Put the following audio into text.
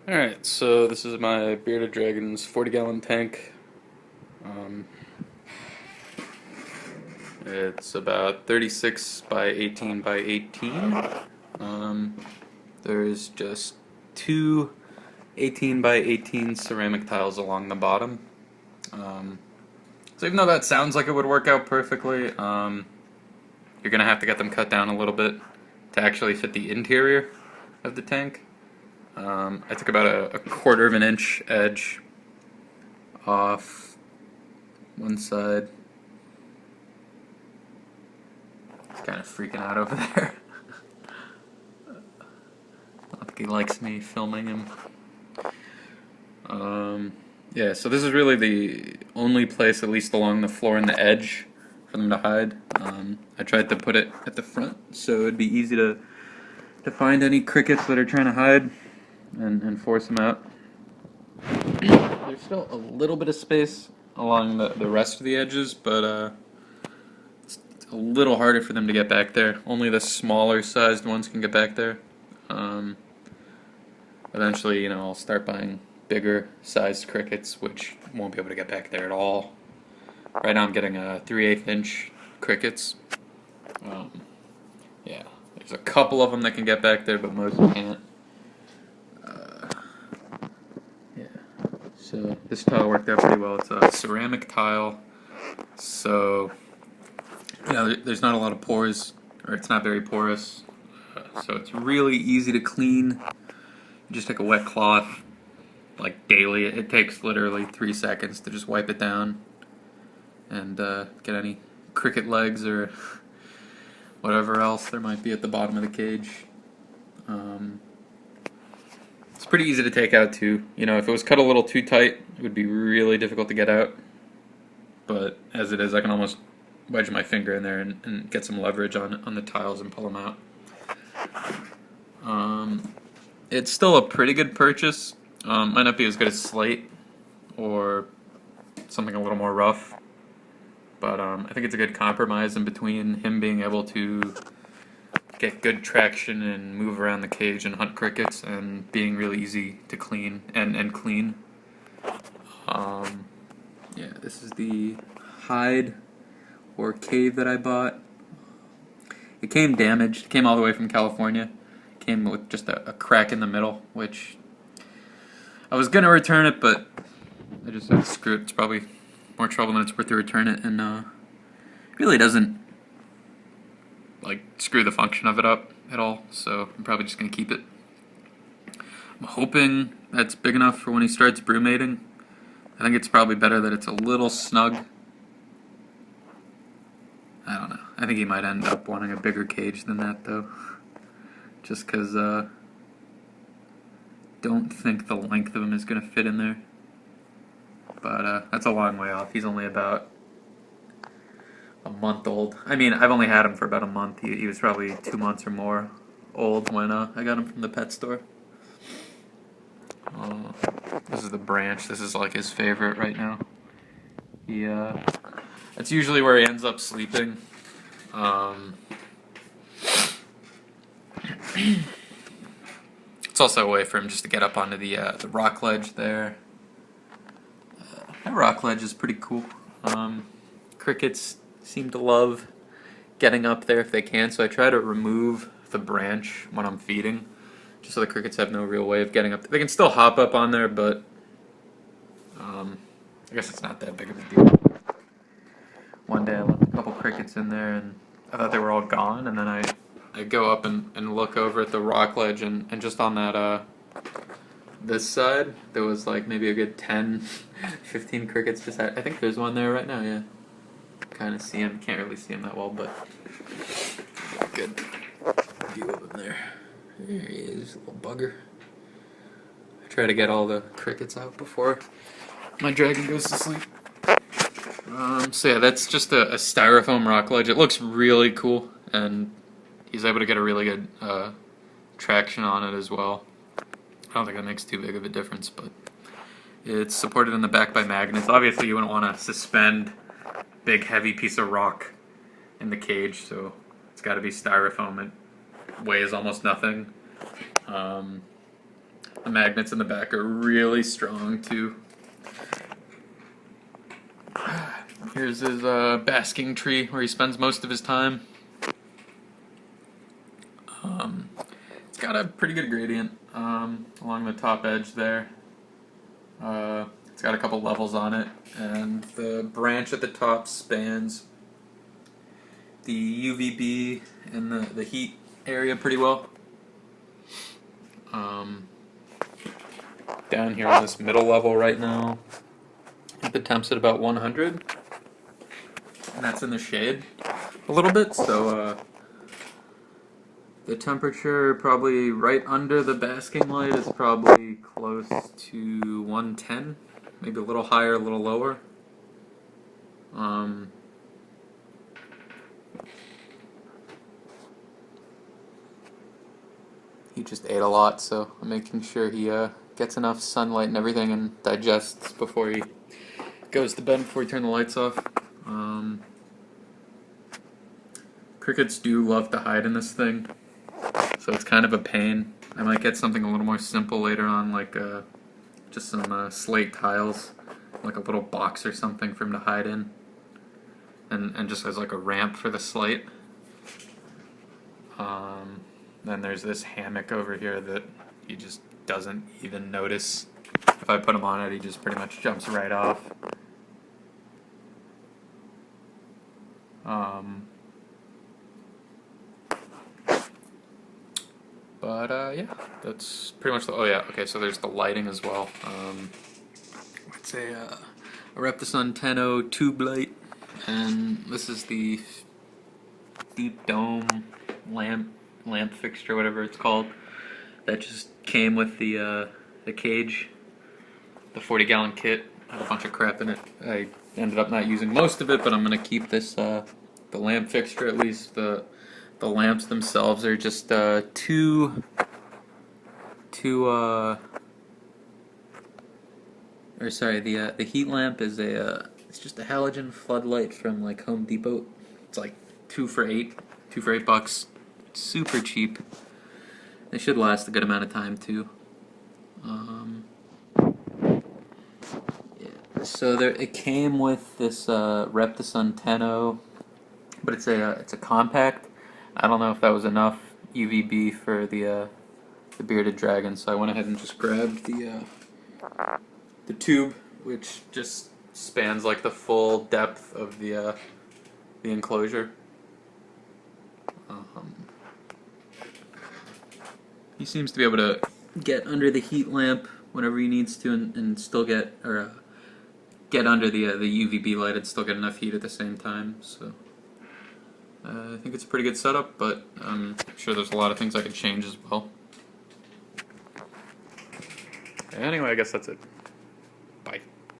Alright, so this is my Bearded Dragon's 40-gallon tank. Um, it's about 36 by 18 by 18. Um, there's just two 18 by 18 ceramic tiles along the bottom. So even though that sounds like it would work out perfectly, you're going to have to get them cut down a little bit to actually fit the interior of the tank. I took about a quarter of an inch edge off one side. He's kind of freaking out over there. I don't think he likes me filming him. Yeah, so this is really the only place, at least along the floor and the edge, for them to hide. I tried to put it at the front so it'd be easy to find any crickets that are trying to hide and force them out. There's still a little bit of space along the rest of the edges, but it's a little harder for them to get back there. Only the smaller sized ones can get back there. Eventually, I'll start buying bigger sized crickets, which won't be able to get back there at all. Right now I'm getting 3/8 inch crickets. Yeah, there's a couple of them that can get back there, but most can't. Yeah, so this tile worked out pretty well. It's a ceramic tile, so there's not a lot of pores, or it's not very porous, so it's really easy to clean. You just take a wet cloth, like daily. It takes literally 3 seconds to just wipe it down and get any cricket legs or whatever else there might be at the bottom of the cage. It's pretty easy to take out too. If it was cut a little too tight, it would be really difficult to get out. But as it is, I can almost wedge my finger in there and get some leverage on the tiles and pull them out. It's still a pretty good purchase. Might not be as good as slate or something a little more rough, but I think it's a good compromise in between him being able to get good traction and move around the cage and hunt crickets and being really easy to clean and clean. Yeah, this is the hide or cave that I bought. It came damaged. It came all the way from California. It came with just a crack in the middle, which I was gonna return it, but I just said screw it. It's probably more trouble than it's worth to return it, and really doesn't screw the function of it up at all. So I'm probably just gonna keep it. I'm hoping that's big enough for when he starts brumating. I think it's probably better that it's a little snug. I don't know. I think he might end up wanting a bigger cage than that, though. Just because don't think the length of him is going to fit in there. But that's a long way off. He's only about a month old. I mean, I've only had him for about a month. He was probably 2 months or more old when I got him from the pet store. This is the branch. This is like his favorite right now. That's usually where he ends up sleeping. It's also a way for him just to get up onto the rock ledge there. That rock ledge is pretty cool. Crickets seem to love getting up there if they can, so I try to remove the branch when I'm feeding, just so the crickets have no real way of getting up there. They can still hop up on there, but I guess it's not that big of a deal. One day I left a couple crickets in there, and I thought they were all gone, and then I go up and look over at the rock ledge, and just on that this side there was like maybe a good 10 15 crickets just I think there's one there right now. Yeah, kind of see him. Can't really see him that well, but good view of him there. There he is, little bugger. I try to get all the crickets out before my dragon goes to sleep. So yeah, that's just a styrofoam rock ledge. It looks really cool, and he's able to get a really good traction on it as well. I don't think that makes too big of a difference, but it's supported in the back by magnets. Obviously, you wouldn't want to suspend a big, heavy piece of rock in the cage, so it's got to be styrofoam. It weighs almost nothing. The magnets in the back are really strong too. Here's his basking tree where he spends most of his time. It's got a pretty good gradient along the top edge there. It's got a couple levels on it, and the branch at the top spans the UVB and the heat area pretty well. Down here on this middle level right now, I think the temp's at about 100, and that's in the shade a little bit, so the temperature probably right under the basking light is probably close to 110, maybe a little higher, a little lower. He just ate a lot, so I'm making sure he gets enough sunlight and everything and digests before he goes to bed, before we turn the lights off. Crickets do love to hide in this thing, so it's kind of a pain. I might get something a little more simple later on, like just some slate tiles, like a little box or something for him to hide in, and just as like a ramp for the slate. Then there's this hammock over here that he just doesn't even notice. If I put him on it, he just pretty much jumps right off. Yeah, that's pretty much the, oh yeah, okay, so there's the lighting as well. It's a Reptile 10.0 tube light, and this is the deep dome lamp fixture, whatever it's called, that just came with the cage. The 40-gallon kit had a bunch of crap in it. I ended up not using most of it, but I'm gonna keep this the lamp fixture at least. The lamps themselves are just the heat lamp is it's just a halogen floodlight from like Home Depot. It's like $2 for $8. Super cheap. They should last a good amount of time too. Yeah. So it came with this Reptile 10.0, but it's a compact. I don't know if that was enough UVB for the bearded dragon, so I went ahead and just grabbed the tube, which just spans like the full depth of the enclosure. He seems to be able to get under the heat lamp whenever he needs to, and still get under the UVB light and still get enough heat at the same time. So I think it's a pretty good setup, but I'm sure there's a lot of things I could change as well. Anyway, I guess that's it.